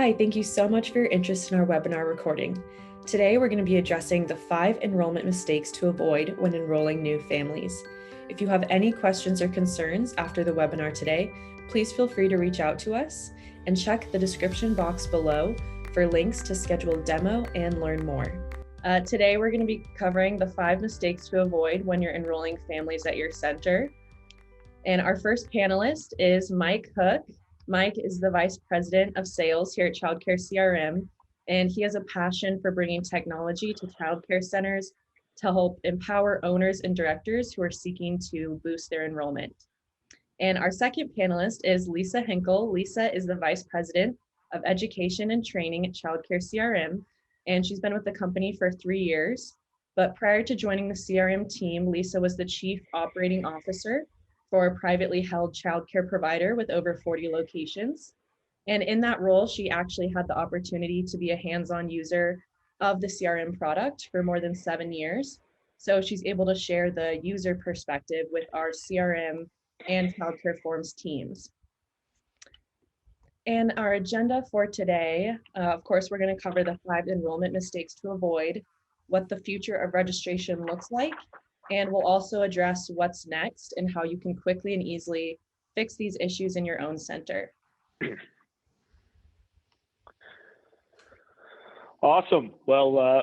Hi, thank you so much for your interest in our webinar recording. Today, we're going to be addressing the 5 enrollment mistakes to avoid when enrolling new families. If you have any questions or concerns after the webinar today, please feel free to reach out to us and check the description box below for links to schedule a demo and learn more. Today, we're going to be covering the 5 mistakes to avoid when you're enrolling families at your center. And our first panelist is Mike Hook. Mike is the Vice President of Sales here at Childcare CRM, and he has a passion for bringing technology to childcare centers to help empower owners and directors who are seeking to boost their enrollment. And our second panelist is Lisa Hinkle. Lisa is the Vice President of Education and Training at Childcare CRM, and she's been with the company for 3 years. But prior to joining the CRM team, Lisa was the Chief Operating Officer for a privately held childcare provider with over 40 locations. And in that role, she actually had the opportunity to be a hands-on user of the CRM product for more than 7 years. So she's able to share the user perspective with our CRM and childcare forms teams. And our agenda for today, of course, we're going to cover the 5 enrollment mistakes to avoid, what the future of registration looks like, and we'll also address what's next and how you can quickly and easily fix these issues in your own center. Awesome. Well,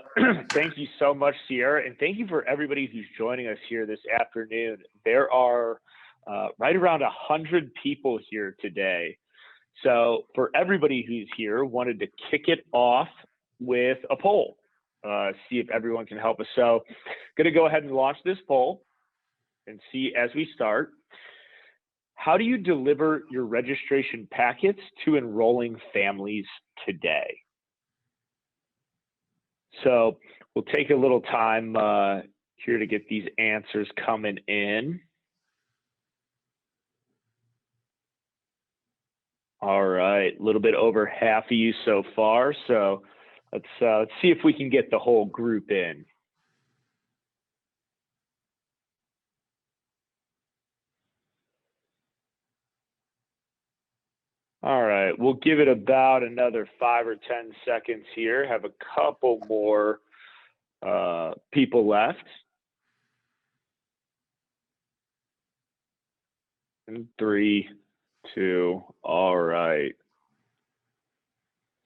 thank you so much, Sierra, and thank you for everybody who's joining us here this afternoon. There are right around 100 people here today. So for everybody who's here, wanted to kick it off with a poll. See if everyone can help us. So going to go ahead and launch this poll and see as we start. How do you deliver your registration packets to enrolling families today? So we'll take a little time here to get these answers coming in. All right, a little bit over half of you so far. So let's see if we can get the whole group in. All right, we'll give it about another 5 or 10 seconds here. Have a couple more people left. And 3, 2, all right.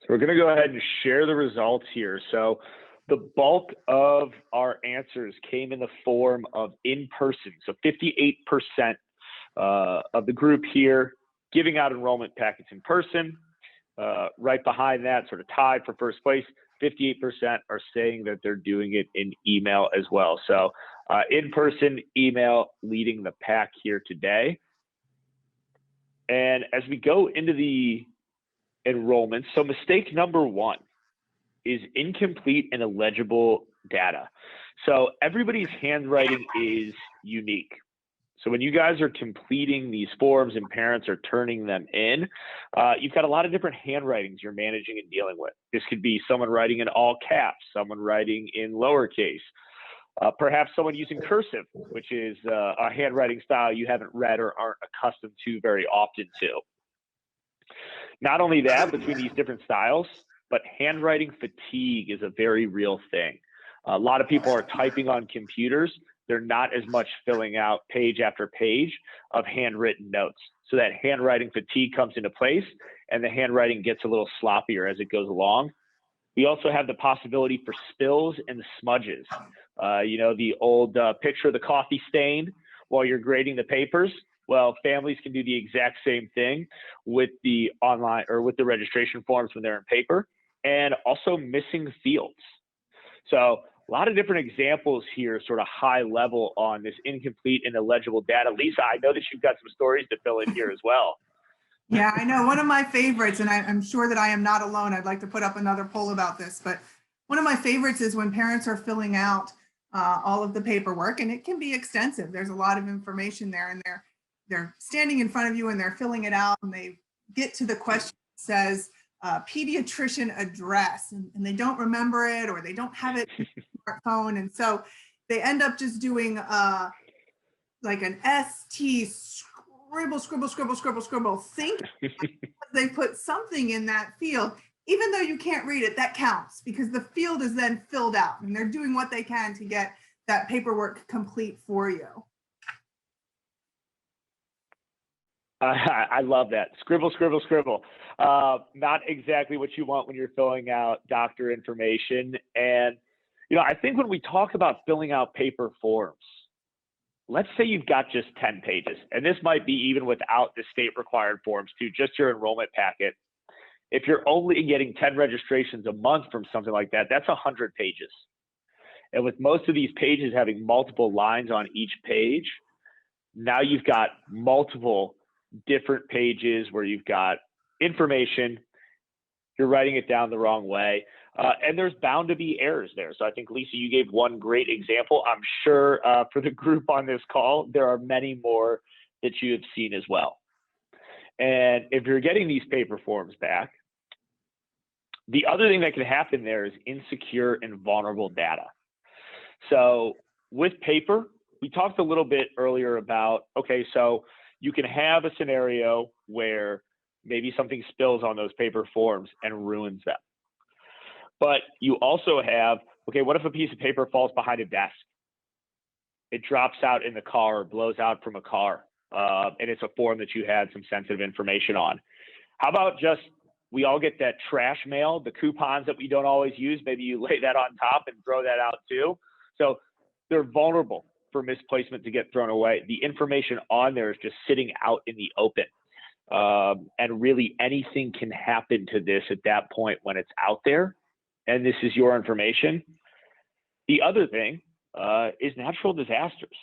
So we're going to go ahead and share the results here. So the bulk of our answers came in the form of in-person. So 58% of the group here giving out enrollment packets in person. Right behind that, sort of tied for first place, 58% are saying that they're doing it in email as well. So in-person, email leading the pack here today. And as we go into the enrollment, so mistake number 1 is incomplete and illegible data. So everybody's handwriting is unique. So when you guys are completing these forms and parents are turning them in, you've got a lot of different handwritings you're managing and dealing with. This could be someone writing in all caps, someone writing in lowercase, perhaps someone using cursive, which is a handwriting style you haven't read or aren't accustomed to very often to. Not only that, between these different styles, but handwriting fatigue is a very real thing. A lot of people are typing on computers. They're not as much filling out page after page of handwritten notes. So that handwriting fatigue comes into place and the handwriting gets a little sloppier as it goes along. We also have the possibility for spills and smudges. You know, the old picture of the coffee stain while you're grading the papers. Well, families can do the exact same thing with the online or with the registration forms when they're in paper, and also missing fields. So a lot of different examples here, sort of high level on this incomplete and illegible data. Lisa, I know that you've got some stories to fill in here as well. Yeah, I know. One of my favorites, and I'm sure that I am not alone. I'd like to put up another poll about this, but one of my favorites is when parents are filling out all of the paperwork, and it can be extensive. There's a lot of information there, and they're standing in front of you and they're filling it out, and they get to the question that says pediatrician address, and they don't remember it, or they don't have it in their smartphone, and so they end up just doing like an ST scribble, think they put something in that field. even though you can't read it, that counts because the field is then filled out and they're doing what they can to get that paperwork complete for you. I love that. Scribble, scribble, scribble. Not exactly what you want when you're filling out doctor information. And, I think when we talk about filling out paper forms, let's say you've got just 10 pages, and this might be even without the state required forms too, just your enrollment packet. If you're only getting 10 registrations a month from something like that, that's 100 pages. And with most of these pages having multiple lines on each page, now you've got multiple different pages where you've got information, you're writing it down the wrong way, and there's bound to be errors there. So I think, Lisa, you gave one great example. I'm sure for the group on this call, there are many more that you have seen as well. And if you're getting these paper forms back, the other thing that can happen there is insecure and vulnerable data. So with paper, we talked a little bit earlier about, okay, so you can have a scenario where maybe something spills on those paper forms and ruins them. But you also have, okay, what if a piece of paper falls behind a desk? It drops out in the car or blows out from a car, and it's a form that you had some sensitive information on. How about just, we all get that trash mail, the coupons that we don't always use, maybe you lay that on top and throw that out too. So they're vulnerable for misplacement to get thrown away. The information on there is just sitting out in the open. And really anything can happen to this at that point when it's out there, and this is your information. The other thing is natural disasters.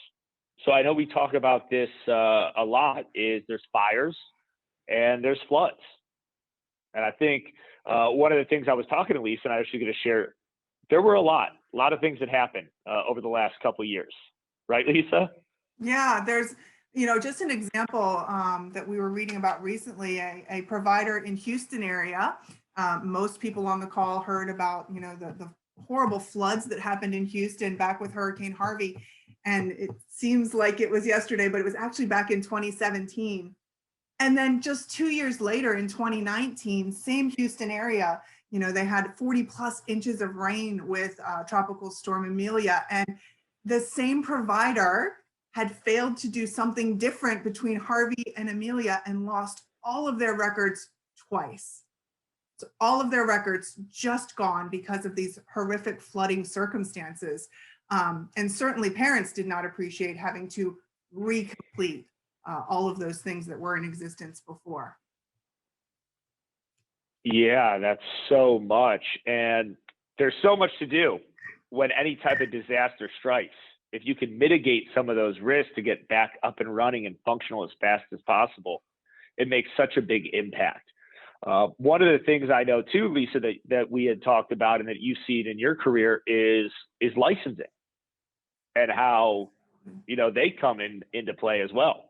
So I know we talk about this a lot, is there's fires and there's floods. And I think one of the things I was talking to Lisa, and I was actually going to share, there were a lot of things that happened over the last couple of years. Right, Lisa? Yeah, there's, just an example that we were reading about recently, a provider in Houston area. Most people on the call heard about, the horrible floods that happened in Houston back with Hurricane Harvey. And it seems like it was yesterday, but it was actually back in 2017. And then just 2 years later in 2019, same Houston area, they had 40 plus inches of rain with Tropical Storm Amelia. And the same provider had failed to do something different between Harvey and Amelia and lost all of their records twice. So all of their records just gone because of these horrific flooding circumstances. And certainly parents did not appreciate having to recomplete all of those things that were in existence before. Yeah, that's so much. And there's so much to do when any type of disaster strikes. If you can mitigate some of those risks to get back up and running and functional as fast as possible, it makes such a big impact. One of the things I know too, Lisa, that we had talked about and that you've seen in your career is licensing and how, they come into play as well.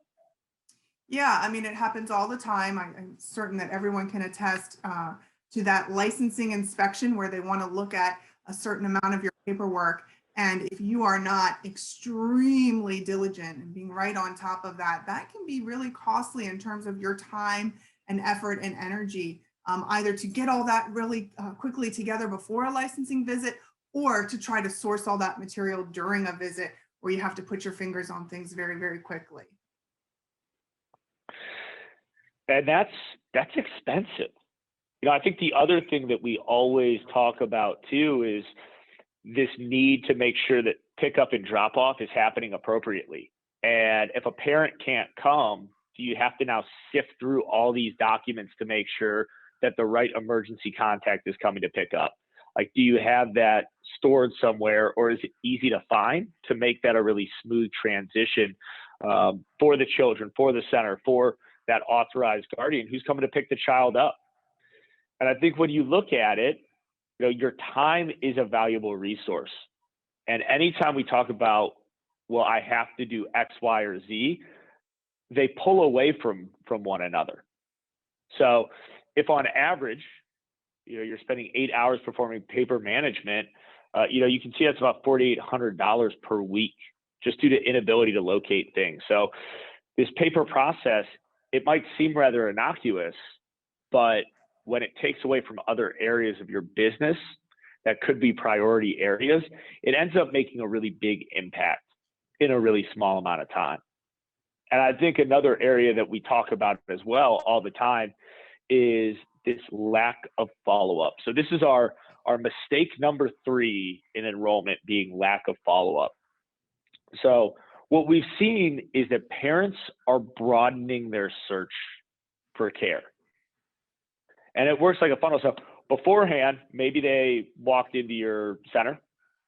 Yeah, I mean, it happens all the time. I'm certain that everyone can attest to that licensing inspection where they want to look at a certain amount of your paperwork. And if you are not extremely diligent and being right on top of that, that can be really costly in terms of your time and effort and energy, either to get all that really quickly together before a licensing visit or to try to source all that material during a visit where you have to put your fingers on things very, very quickly. And that's expensive. I think the other thing that we always talk about too is this need to make sure that pickup and drop off is happening appropriately. And if a parent can't come, do you have to now sift through all these documents to make sure that the right emergency contact is coming to pick up? Like, do you have that stored somewhere, or is it easy to find to make that a really smooth transition for the children, for the center, for that authorized guardian who's coming to pick the child up? And I think when you look at it, your time is a valuable resource. And anytime we talk about, well, I have to do X, Y, or Z, they pull away from one another. So if on average, you're spending 8 hours performing paper management, you can see that's about $4,800 per week just due to inability to locate things. So this paper process, it might seem rather innocuous, but when it takes away from other areas of your business that could be priority areas, it ends up making a really big impact in a really small amount of time. And I think another area that we talk about as well all the time is this lack of follow-up. So this is our mistake number 3 in enrollment, being lack of follow-up. So what we've seen is that parents are broadening their search for care. And it works like a funnel. So beforehand, maybe they walked into your center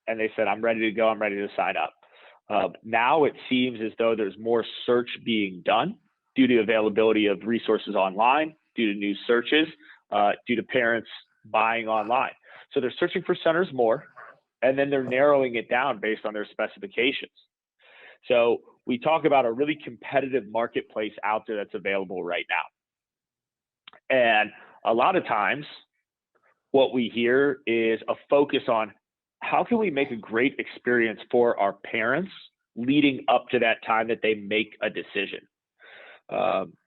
and they said, I'm ready to go, I'm ready to sign up. Now it seems as though there's more search being done due to availability of resources online, due to new searches, due to parents buying online. So they're searching for centers more, and then they're narrowing it down based on their specifications. So we talk about a really competitive marketplace out there that's available right now. And a lot of times what we hear is a focus on how can we make a great experience for our parents leading up to that time that they make a decision.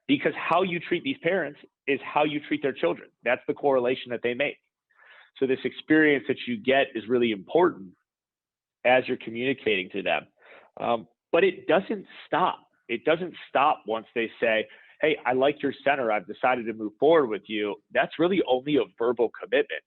Because how you treat these parents is how you treat their children. That's the correlation that they make. So this experience that you get is really important as you're communicating to them. But it doesn't stop. It doesn't stop once they say, hey, I like your center, I've decided to move forward with you. That's really only a verbal commitment.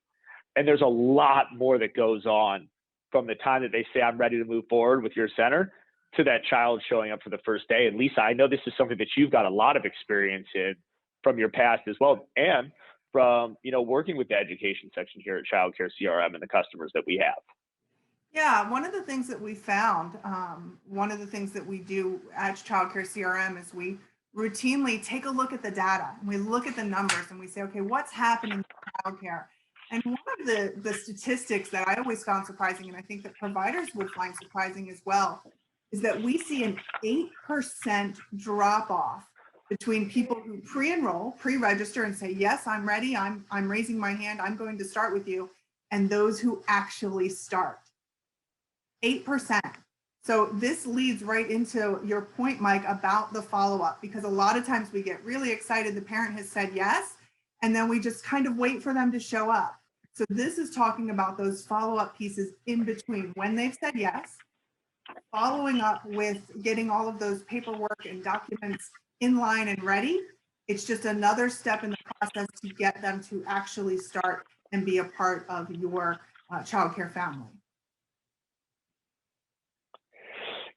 And there's a lot more that goes on from the time that they say, I'm ready to move forward with your center, to that child showing up for the first day. And Lisa, I know this is something that you've got a lot of experience in from your past as well, and from working with the education section here at Child Care CRM and the customers that we have. Yeah, one of the things that we found, one of the things that we do at Child Care CRM is we routinely take a look at the data. We look at the numbers and we say, okay, what's happening in childcare? And one of the statistics that I always found surprising, and I think that providers would find surprising as well, is that we see an 8% drop off between people who pre-enroll, pre-register and say, yes, I'm ready, I'm raising my hand, I'm going to start with you, and those who actually start. 8%. So this leads right into your point, Mike, about the follow-up, because a lot of times we get really excited, the parent has said yes, and then we just kind of wait for them to show up. So this is talking about those follow-up pieces in between when they've said yes, following up with getting all of those paperwork and documents in line and ready. It's just another step in the process to get them to actually start and be a part of your childcare family.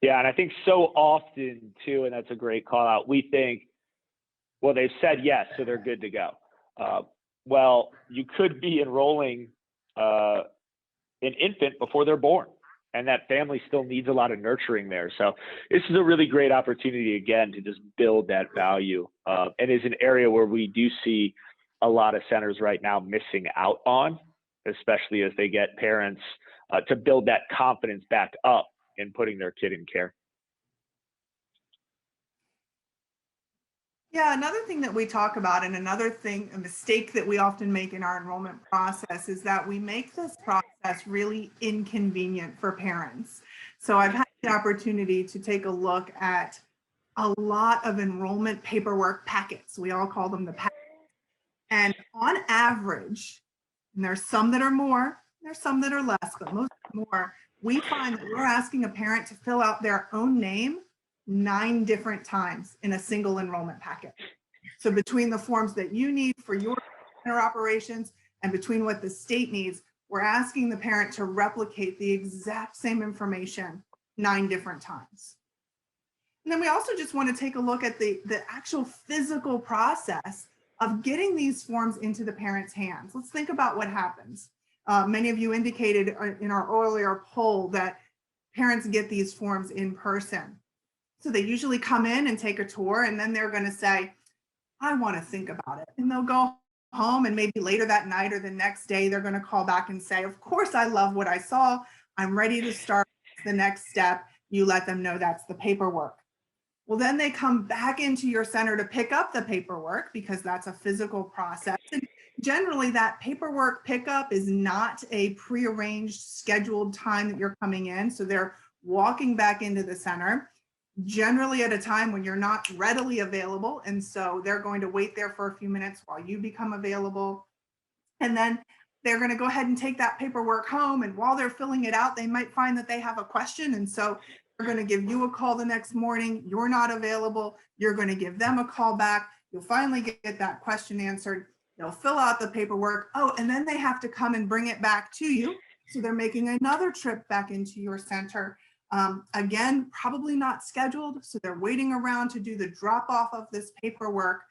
Yeah, and I think so often too, and that's a great call out, we think, well, they've said yes, so they're good to go. Well, you could be enrolling an infant before they're born, and that family still needs a lot of nurturing there. So this is a really great opportunity, again, to just build that value, and is an area where we do see a lot of centers right now missing out on, especially as they get parents to build that confidence back up in putting their kid in care. Yeah, another thing that we talk about, and another thing, a mistake that we often make in our enrollment process, is that we make this process really inconvenient for parents. So I've had the opportunity to take a look at a lot of enrollment paperwork packets. We all call them the packets. And on average, and there's some that are more, there's some that are less, but most are more, we find that we're asking a parent to fill out their own name 9 different times in a single enrollment packet. So between the forms that you need for your center operations and between what the state needs, we're asking the parent to replicate the exact same information 9 different times. And then we also just want to take a look at the actual physical process of getting these forms into the parent's hands. Let's think about what happens. Many of you indicated in our earlier poll that parents get these forms in person. So they usually come in and take a tour, and then they're going to say, I want to think about it. And they'll go home, and maybe later that night or the next day, they're going to call back and say, of course, I love what I saw. I'm ready to start the next step. You let them know that's the paperwork. Well, then they come back into your center to pick up the paperwork, because that's a physical process. And generally that paperwork pickup is not a prearranged scheduled time that you're coming in. So they're walking back into the center, generally at a time when you're not readily available. And so they're going to wait there for a few minutes while you become available. And then they're going to go ahead and take that paperwork home. And while they're filling it out, they might find that they have a question. And so they're going to give you a call the next morning. You're not available. You're going to give them a call back. You'll finally get that question answered. They'll fill out the paperwork. Oh, and then they have to come and bring it back to you. So they're making another trip back into your center. Again, probably not scheduled. So they're waiting around to do the drop off of this paperwork.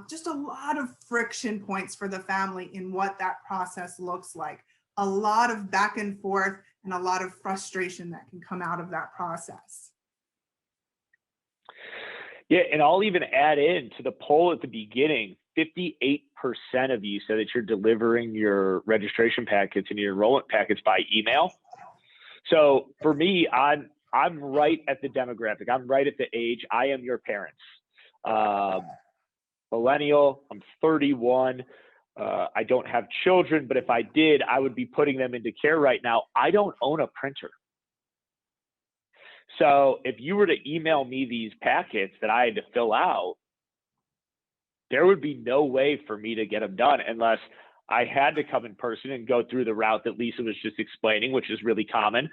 Just a lot of friction points for the family in what that process looks like. A lot of back and forth and a lot of frustration that can come out of that process. Yeah, and I'll even add in to the poll at the beginning, 58% of you said that you're delivering your registration packets and your enrollment packets by email. So for me, I'm right at the demographic. I'm right at the age. I am your parents. Millennial, I'm 31. I don't have children, but if I did, I would be putting them into care right now. I don't own a printer. So if you were to email me these packets that I had to fill out, there would be no way for me to get them done unless I had to come in person and go through the route that Lisa was just explaining, which is really common.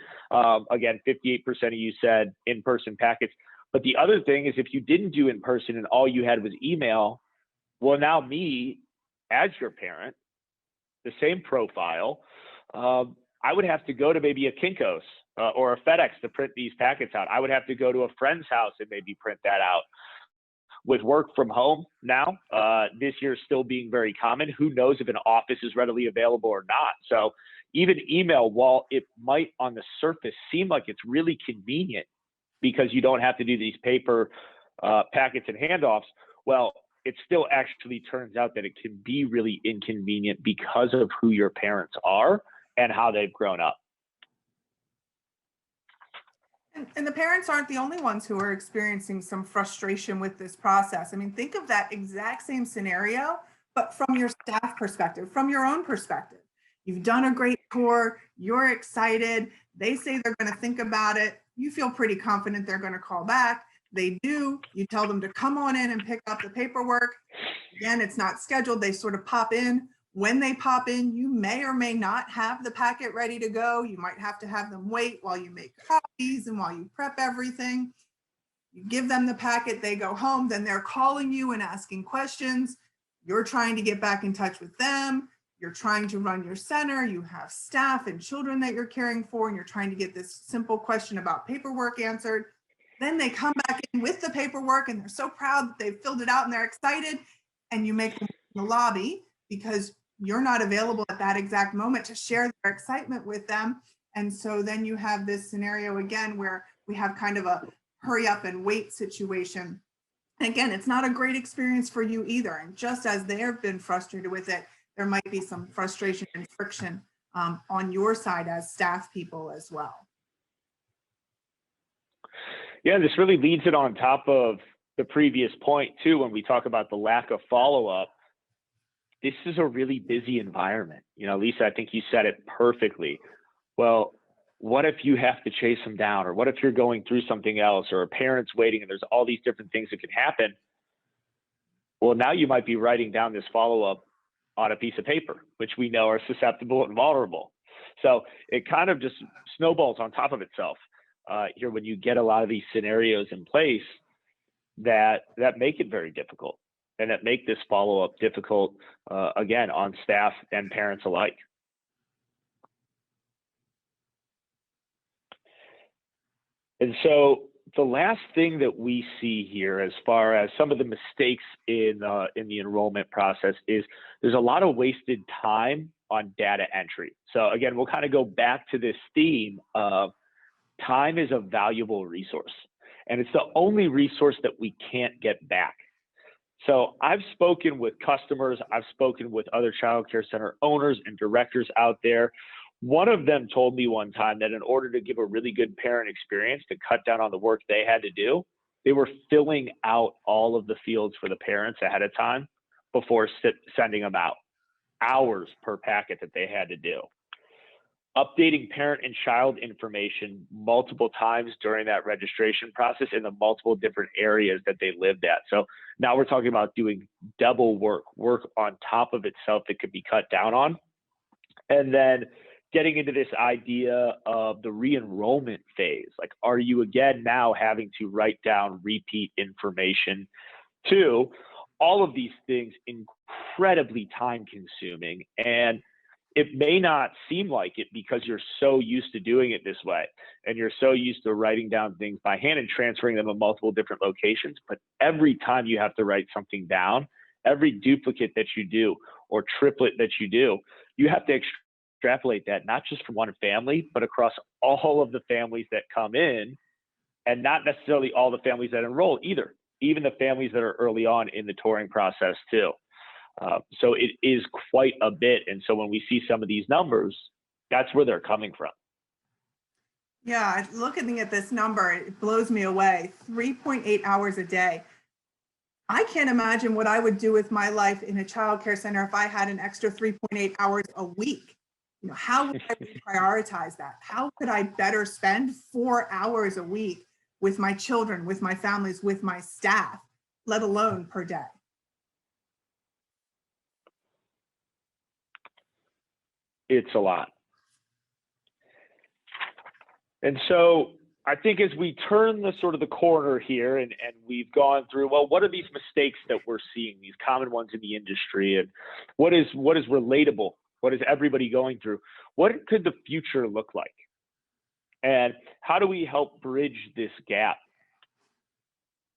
Again, 58% of you said in-person packets. But the other thing is if you didn't do in person and all you had was email, well, now me as your parent, the same profile, I would have to go to maybe a Kinko's or a FedEx to print these packets out. I would have to go to a friend's house and maybe print that out. With work from home now, this year still being very common, who knows if an office is readily available or not. So even email, while it might on the surface seem like it's really convenient because you don't have to do these paper packets and handoffs, well, it still actually turns out that it can be really inconvenient because of who your parents are and how they've grown up. And the parents aren't the only ones who are experiencing some frustration with this process. I mean, think of that exact same scenario, but from your staff perspective, from your own perspective. You've done a great tour, you're excited, they say they're going to think about it, you feel pretty confident they're going to call back. They do, you tell them to come on in and pick up the paperwork. Again, it's not scheduled, they sort of pop in. When they pop in, you may or may not have the packet ready to go. You might have to have them wait while you make copies and while you prep everything. You give them the packet, they go home, then they're calling you and asking questions. You're trying to get back in touch with them. You're trying to run your center. You have staff and children that you're caring for, and you're trying to get this simple question about paperwork answered. Then they come back in with the paperwork and they're so proud that they've filled it out and they're excited. And you make them in the lobby because you're not available at that exact moment to share their excitement with them. And so then you have this scenario again where we have kind of a hurry up and wait situation. And again, it's not a great experience for you either. And just as they've been frustrated with it, there might be some frustration and friction on your side as staff people as well. Yeah, this really leads it on top of the previous point too, when we talk about the lack of follow-up. This is a really busy environment. You know, Lisa, I think you said it perfectly. Well, what if you have to chase them down, or what if you're going through something else, or a parent's waiting and there's all these different things that can happen? Well, now you might be writing down this follow-up on a piece of paper, which we know are susceptible and vulnerable. So it kind of just snowballs on top of itself here when you get a lot of these scenarios in place that make it very difficult and that make this follow-up difficult, again, on staff and parents alike. And so the last thing that we see here as far as some of the mistakes in the enrollment process is there's a lot of wasted time on data entry. So again, we'll kind of go back to this theme of time is a valuable resource, and it's the only resource that we can't get back. So I've spoken with customers, I've spoken with other child care center owners and directors out there. One of them told me one time that in order to give a really good parent experience, to cut down on the work they had to do, they were filling out all of the fields for the parents ahead of time before sending them out. Hours per packet that they had to do. updating parent and child information multiple times during that registration process in the multiple different areas that they lived at. So now we're talking about doing double work on top of itself that could be cut down on. And then getting into this idea of the re-enrollment phase. Like, are you again now having to write down repeat information too? All of these things incredibly time consuming, and it may not seem like it because you're so used to doing it this way and you're so used to writing down things by hand and transferring them to multiple different locations. But every time you have to write something down, every duplicate that you do or triplet that you do, you have to extrapolate that not just from one family, but across all of the families that come in, and not necessarily all the families that enroll either, even the families that are early on in the touring process too. So it is quite a bit. And so when we see some of these numbers, that's where they're coming from. Yeah, looking at this number, it blows me away. 3.8 hours a day. I can't imagine what I would do with my life in a childcare center if I had an extra 3.8 hours a week. How would I prioritize that? How could I better spend 4 hours a week with my children, with my families, with my staff, let alone per day? It's a lot. And so I think as we turn the sort of the corner here and we've gone through, well, what are these mistakes that we're seeing, these common ones in the industry, and what is relatable? What is everybody going through? What could the future look like? And how do we help bridge this gap?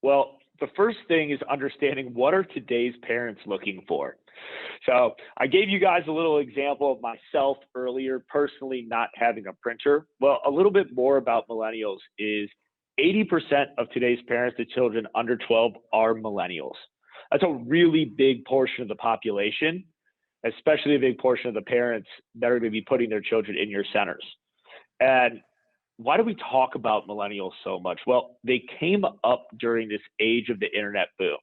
Well, the first thing is understanding what are today's parents looking for. So I gave you guys a little example of myself earlier, personally not having a printer. Well, a little bit more about millennials is 80% of today's parents to children under 12 are millennials. That's a really big portion of the population, especially a big portion of the parents that are going to be putting their children in your centers. And why do we talk about millennials so much? Well, they came up during this age of the internet boom.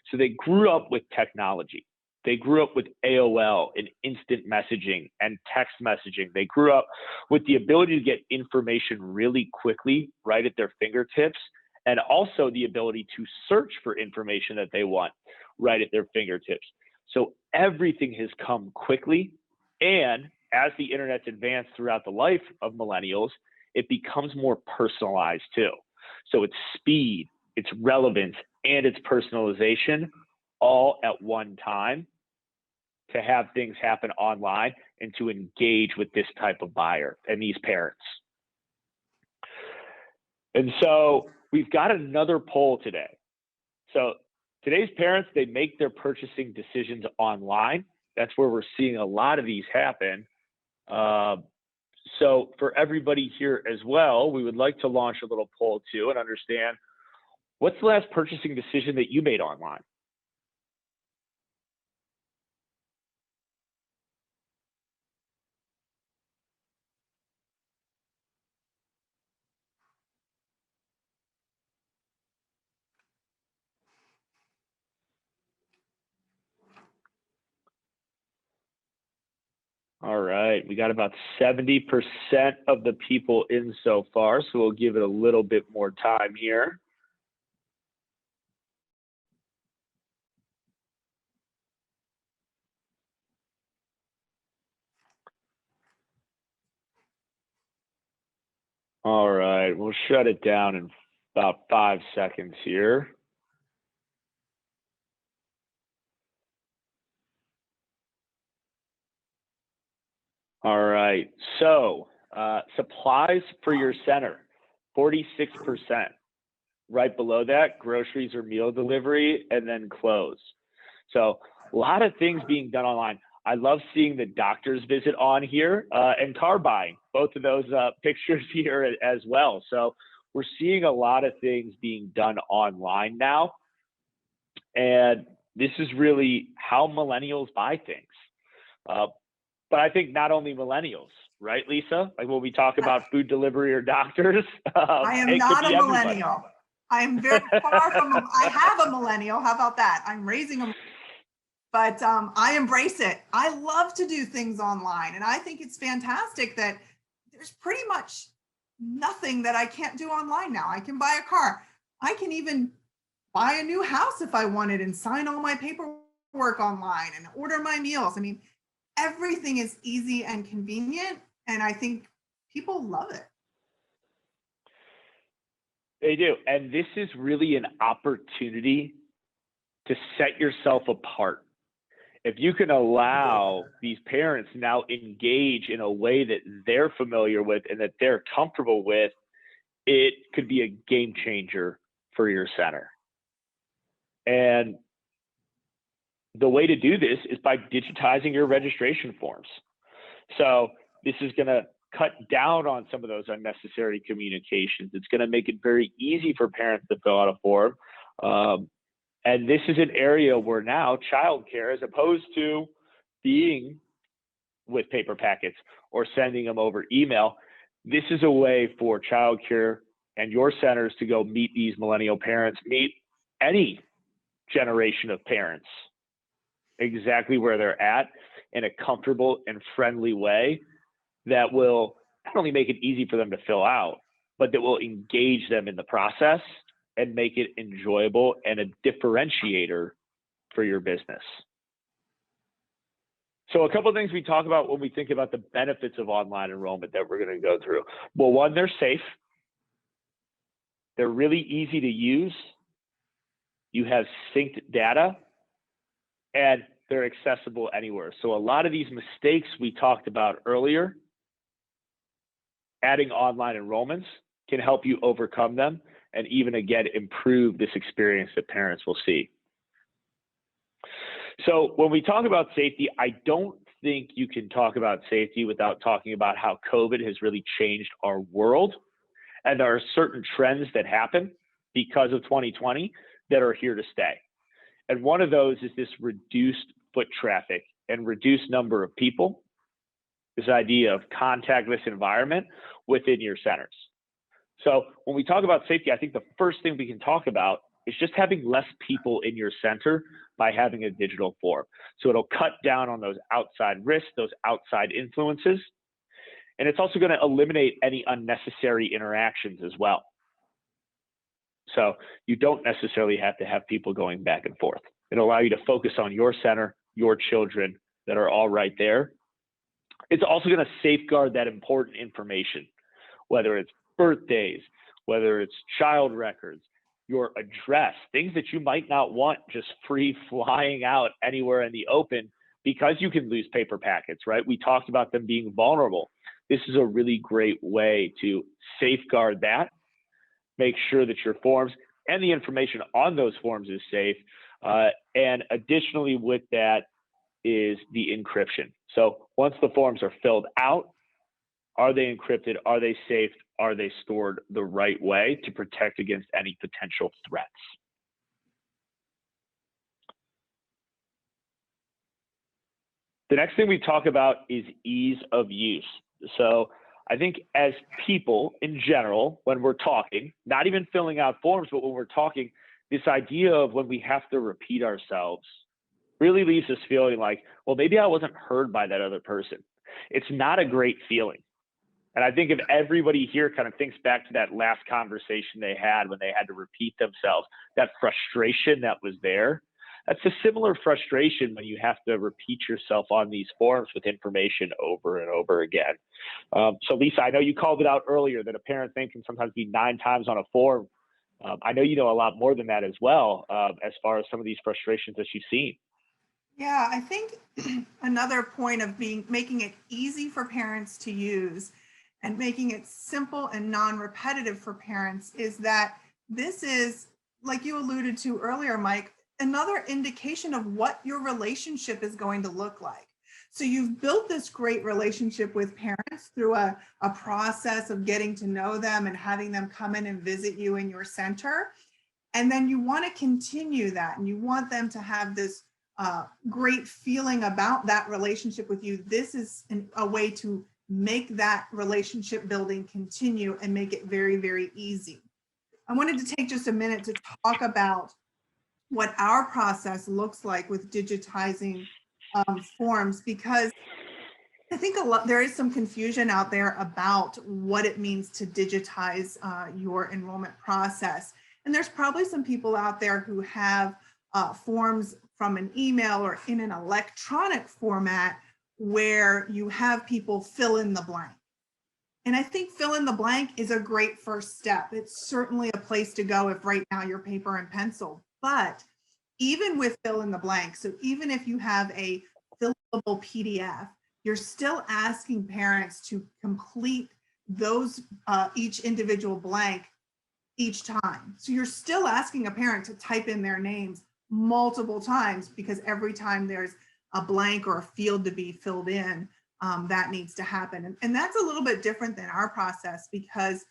So they grew up with technology. They grew up with AOL and instant messaging and text messaging. They grew up with the ability to get information really quickly right at their fingertips, and also the ability to search for information that they want right at their fingertips. So everything has come quickly, and as the internet's advanced throughout the life of millennials, it becomes more personalized too. So it's speed, it's relevance, and it's personalization all at one time to have things happen online and to engage with this type of buyer and these parents. And so we've got another poll today. So today's parents, they make their purchasing decisions online. That's where we're seeing a lot of these happen. So for everybody here as well, we would like to launch a little poll too and understand, what's the last purchasing decision that you made online? All right, we got about 70% of the people in so far, so we'll give it a little bit more time here. All right, we'll shut it down in about 5 seconds here. All right, so supplies for your center, 46%. Right below that, groceries or meal delivery, and then clothes. So a lot of things being done online. I love seeing the doctor's visit on here and car buying, both of those pictures here as well. So we're seeing a lot of things being done online now. And this is really how millennials buy things. But I think not only millennials, right, Lisa? Like when we talk about food delivery or doctors. I am not a millennial. I am very far from, I have a millennial. How about that? I'm raising a but I embrace it. I love to do things online, and I think it's fantastic that there's pretty much nothing that I can't do online now. I can buy a car. I can even buy a new house if I wanted and sign all my paperwork online and order my meals. I mean, everything is easy and convenient, and I think people love it. They do. And this is really an opportunity to set yourself apart. If you can allow these parents now engage in a way that they're familiar with and that they're comfortable with, it could be a game changer for your center. And the way to do this is by digitizing your registration forms. So this is going to cut down on some of those unnecessary communications. It's going to make it very easy for parents to fill out a form. And this is an area where now childcare, as opposed to being with paper packets or sending them over email, this is a way for childcare and your centers to go meet these millennial parents, meet any generation of parents exactly where they're at in a comfortable and friendly way that will not only make it easy for them to fill out, but that will engage them in the process and make it enjoyable and a differentiator for your business. So a couple of things we talk about when we think about the benefits of online enrollment that we're going to go through. Well, one, they're safe. They're really easy to use. You have synced data, and they're accessible anywhere. So a lot of these mistakes we talked about earlier, adding online enrollments can help you overcome them and even again improve this experience that parents will see. So when we talk about safety, I don't think you can talk about safety without talking about how COVID has really changed our world. And there are certain trends that happen because of 2020 that are here to stay. And one of those is this reduced foot traffic and reduced number of people, this idea of contactless environment within your centers. So when we talk about safety, I think the first thing we can talk about is just having less people in your center by having a digital form. So it'll cut down on those outside risks, those outside influences. And it's also going to eliminate any unnecessary interactions as well. So you don't necessarily have to have people going back and forth. It'll allow you to focus on your center, your children that are all right there. It's also going to safeguard that important information, whether it's birthdays, whether it's child records, your address, things that you might not want just free flying out anywhere in the open because you can lose paper packets, right? We talked about them being vulnerable. This is a really great way to safeguard that, make sure that your forms and the information on those forms is safe. And additionally with that is the encryption. So once the forms are filled out, are they encrypted? Are they safe? Are they stored the right way to protect against any potential threats? The next thing we talk about is ease of use. So I think as people in general, when we're talking, not even filling out forms, but when we're talking, this idea of when we have to repeat ourselves really leaves us feeling like, well, maybe I wasn't heard by that other person. It's not a great feeling. And I think if everybody here kind of thinks back to that last conversation they had when they had to repeat themselves, that frustration that was there, that's a similar frustration when you have to repeat yourself on these forms with information over and over again. So Lisa, I know you called it out earlier that a parent thing can sometimes be 9 times on a form. I know you know a lot more than that as well, as far as some of these frustrations that you've seen. Yeah, I think another point of making it easy for parents to use and making it simple and non-repetitive for parents is that this is, like you alluded to earlier, Mike, another indication of what your relationship is going to look like. So you've built this great relationship with parents through a process of getting to know them and having them come in and visit you in your center. And then you want to continue that, and you want them to have this great feeling about that relationship with you. This is a way to make that relationship building continue and make it very, very easy. I wanted to take just a minute to talk about what our process looks like with digitizing forms, because I think there is some confusion out there about what it means to digitize your enrollment process. And there's probably some people out there who have forms from an email or in an electronic format where you have people fill in the blank. And I think fill in the blank is a great first step. It's certainly a place to go if right now you're paper and pencil. But even with fill in the blank, so even if you have a fillable PDF, you're still asking parents to complete those each individual blank each time. So you're still asking a parent to type in their names multiple times, because every time there's a blank or a field to be filled in, that needs to happen. And that's a little bit different than our process, because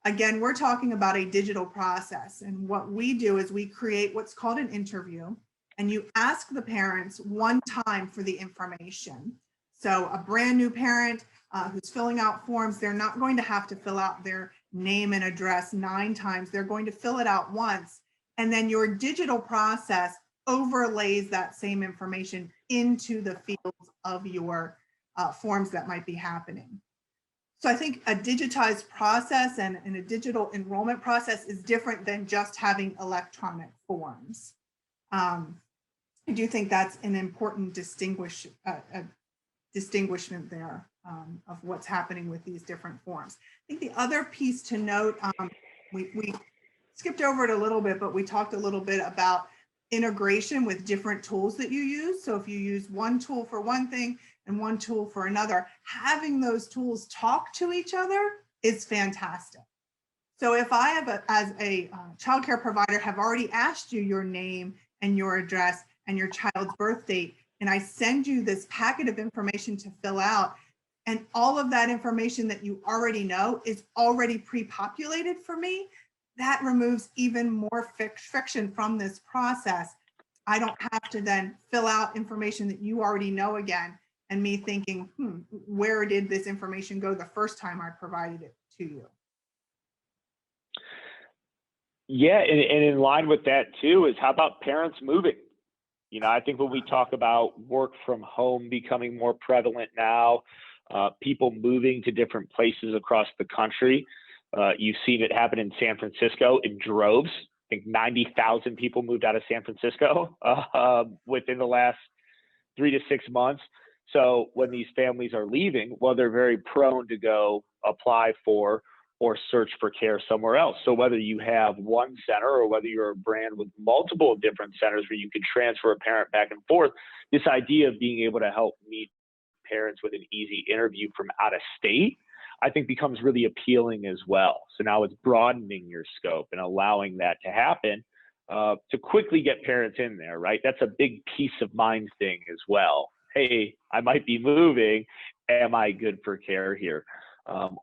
again, we're talking about a digital process. And what we do is we create what's called an interview, and you ask the parents one time for the information. So a brand new parent who's filling out forms, they're not going to have to fill out their name and address 9 times. They're going to fill it out once. And then your digital process overlays that same information into the fields of your forms that might be happening. So I think a digitized process and a digital enrollment process is different than just having electronic forms. I do think that's an important distinguishment there of what's happening with these different forms. I think the other piece to note, we skipped over it a little bit, but we talked a little bit about integration with different tools that you use. So if you use one tool for one thing and one tool for another, having those tools talk to each other is fantastic. So if I have as a childcare provider have already asked you your name and your address and your child's birth date, and I send you this packet of information to fill out, and all of that information that you already know is already pre-populated for me, that removes even more friction from this process. I don't have to then fill out information that you already know again, and me thinking, where did this information go the first time I provided it to you? Yeah, and in line with that too is, how about parents moving? You know, I think when we talk about work from home becoming more prevalent now, people moving to different places across the country, you've seen it happen in San Francisco in droves. I think 90,000 people moved out of San Francisco within the last 3 to 6 months. So when these families are leaving, well, they're very prone to go apply for or search for care somewhere else. So whether you have one center or whether you're a brand with multiple different centers where you can transfer a parent back and forth, this idea of being able to help meet parents with an easy interview from out of state, I think becomes really appealing as well. So now it's broadening your scope and allowing that to happen to quickly get parents in there, right? That's a big peace of mind thing as well. Hey, I might be moving. Am I good for care here?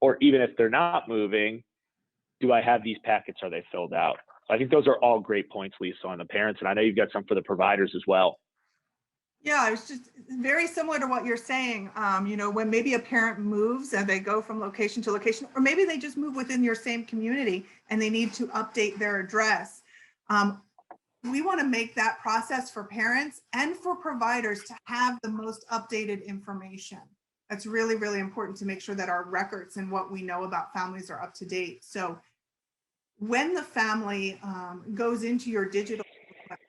Or even if they're not moving, do I have these packets? Are they filled out? I think those are all great points, Lisa, on the parents. And I know you've got some for the providers as well. Yeah, it's just very similar to what you're saying. You know, when maybe a parent moves and they go from location to location, or maybe they just move within your same community and they need to update their address. We want to make that process for parents and for providers to have the most updated information. That's really, really important to make sure that our records and what we know about families are up to date. So when the family goes into your digital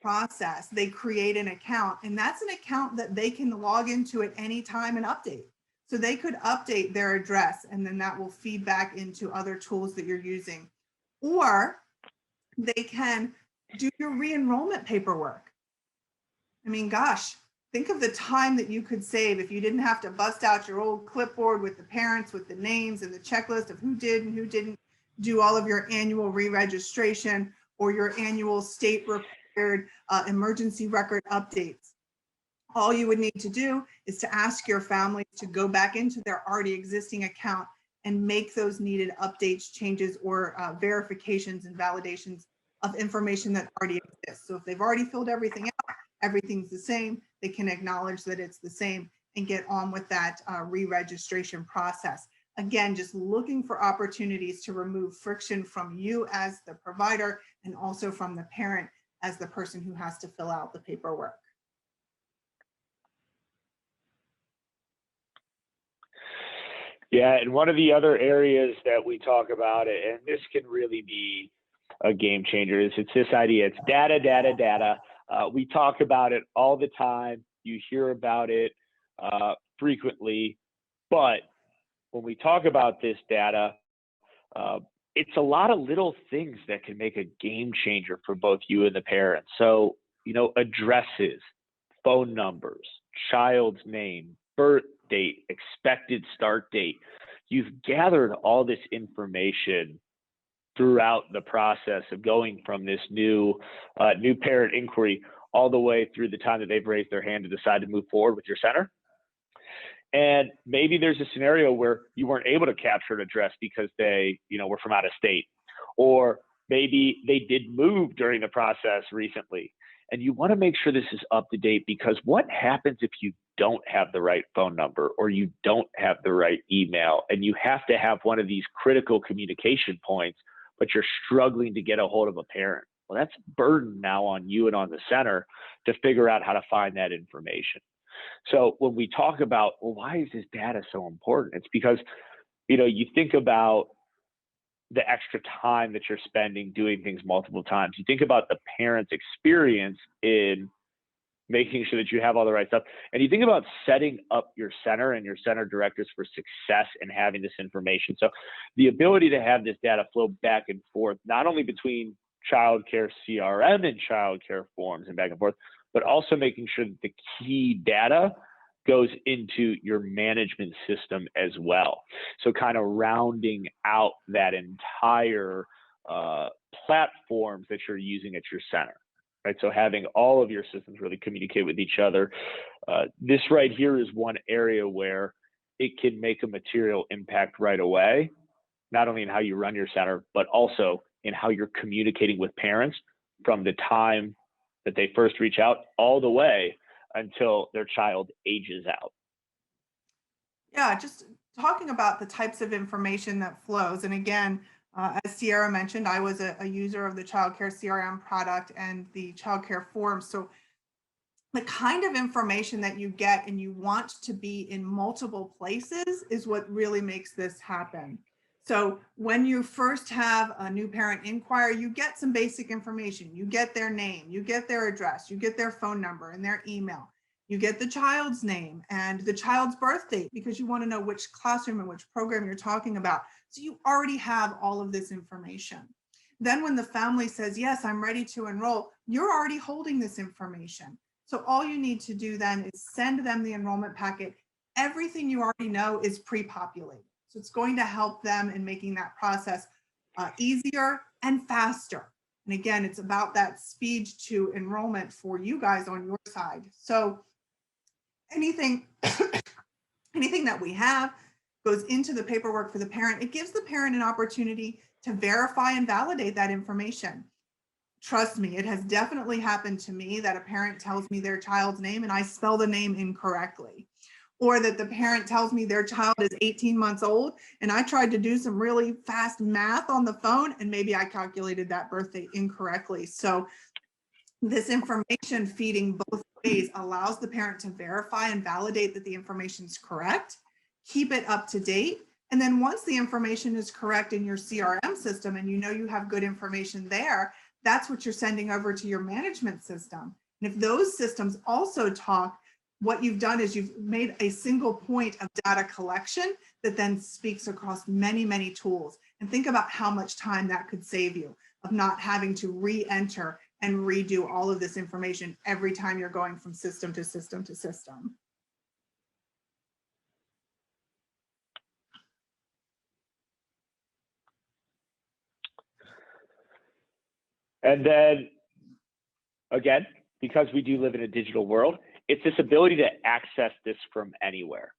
process, they create an account, and that's an account that they can log into at any time and update. So they could update their address, and then that will feed back into other tools that you're using. Or they can do your re-enrollment paperwork. I mean, gosh, think of the time that you could save if you didn't have to bust out your old clipboard with the parents, with the names and the checklist of who did and who didn't do all of your annual re-registration or your annual state required emergency record updates. All you would need to do is to ask your family to go back into their already existing account and make those needed updates, changes, or verifications and validations of information that already exists. So if they've already filled everything out, everything's the same, they can acknowledge that it's the same and get on with that re-registration process. Again, just looking for opportunities to remove friction from you as the provider and also from the parent as the person who has to fill out the paperwork. Yeah, and one of the other areas that we talk about, and this can really be a game changer, is it's this idea, it's data, data, data. We talk about it all the time. You hear about it frequently, but when we talk about this data, it's a lot of little things that can make a game changer for both you and the parents. So, you know, addresses, phone numbers, child's name, birth date, expected start date. You've gathered all this information throughout the process of going from this new parent inquiry all the way through the time that they've raised their hand to decide to move forward with your center. And maybe there's a scenario where you weren't able to capture an address because they, you know, were from out of state, or maybe they did move during the process recently. And you want to make sure this is up to date, because what happens if you don't have the right phone number or you don't have the right email and you have to have one of these critical communication points, but you're struggling to get a hold of a parent? Well, that's burden now on you and on the center to figure out how to find that information. So when we talk about, well, why is this data so important? It's because, you know, you think about the extra time that you're spending doing things multiple times. You think about the parent's experience in making sure that you have all the right stuff. And you think about setting up your center and your center directors for success in having this information. So the ability to have this data flow back and forth, not only between childcare CRM and childcare forms and back and forth, but also making sure that the key data goes into your management system as well. So kind of rounding out that entire platforms that you're using at your center, right? So having all of your systems really communicate with each other. This right here is one area where it can make a material impact right away, not only in how you run your center, but also in how you're communicating with parents from the time that they first reach out all the way until their child ages out. Yeah, just talking about the types of information that flows. And again, as Sierra mentioned, I was a user of the childcare CRM product and the childcare forms. So the kind of information that you get and you want to be in multiple places is what really makes this happen. So when you first have a new parent inquire, you get some basic information. You get their name, you get their address, you get their phone number and their email. You get the child's name and the child's birth date, because you want to know which classroom and which program you're talking about. So you already have all of this information. Then when the family says, yes, I'm ready to enroll, you're already holding this information. So all you need to do then is send them the enrollment packet. Everything you already know is pre-populated. So it's going to help them in making that process easier and faster. And again, it's about that speed to enrollment for you guys on your side. So anything that we have goes into the paperwork for the parent. It gives the parent an opportunity to verify and validate that information. Trust me, it has definitely happened to me that a parent tells me their child's name and I spell the name incorrectly. Or that the parent tells me their child is 18 months old and I tried to do some really fast math on the phone and maybe I calculated that birthday incorrectly. So this information feeding both ways allows the parent to verify and validate that the information is correct, keep it up to date. And then once the information is correct in your CRM system and you know you have good information there, that's what you're sending over to your management system. And if those systems also talk, what you've done is you've made a single point of data collection that then speaks across many, many tools. And think about how much time that could save you of not having to re-enter and redo all of this information every time you're going from system to system to system. And then again, because we do live in a digital world, it's this ability to access this from anywhere.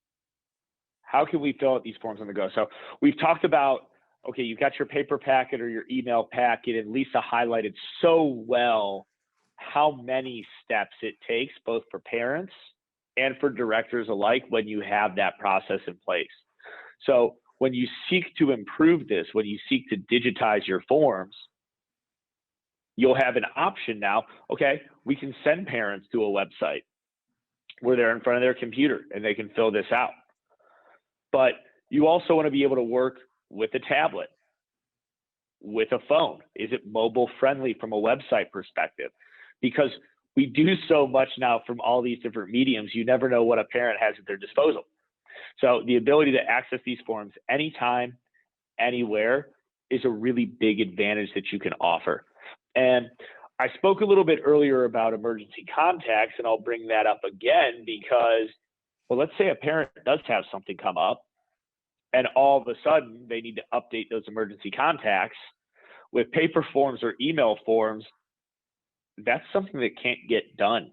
How can we fill out these forms on the go? So we've talked about, okay, you've got your paper packet or your email packet, and Lisa highlighted so well how many steps it takes, both for parents and for directors alike, when you have that process in place. So when you seek to improve this, when you seek to digitize your forms, you'll have an option now. Okay, we can send parents to a website where they're in front of their computer and they can fill this out. But you also want to be able to work with a tablet, with a phone. Is it mobile friendly from a website perspective? Because we do so much now from all these different mediums, you never know what a parent has at their disposal. So the ability to access these forms anytime, anywhere is a really big advantage that you can offer. And I spoke a little bit earlier about emergency contacts, and I'll bring that up again because, well, let's say a parent does have something come up and all of a sudden they need to update those emergency contacts with paper forms or email forms. That's something that can't get done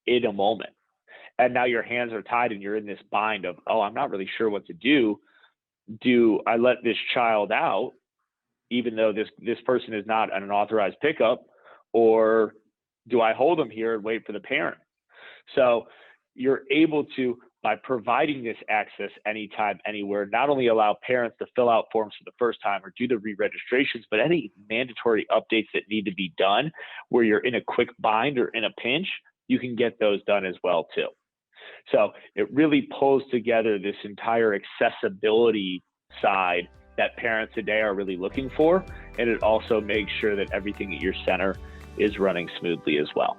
in a moment. And now your hands are tied and you're in this bind of, oh, I'm not really sure what to do. Do I let this child out, even though this person is not an authorized pickup, or do I hold them here and wait for the parent? So you're able to, by providing this access anytime, anywhere, not only allow parents to fill out forms for the first time or do the re-registrations, but any mandatory updates that need to be done where you're in a quick bind or in a pinch, you can get those done as well too. So it really pulls together this entire accessibility side that parents today are really looking for, and it also makes sure that everything at your center is running smoothly as well.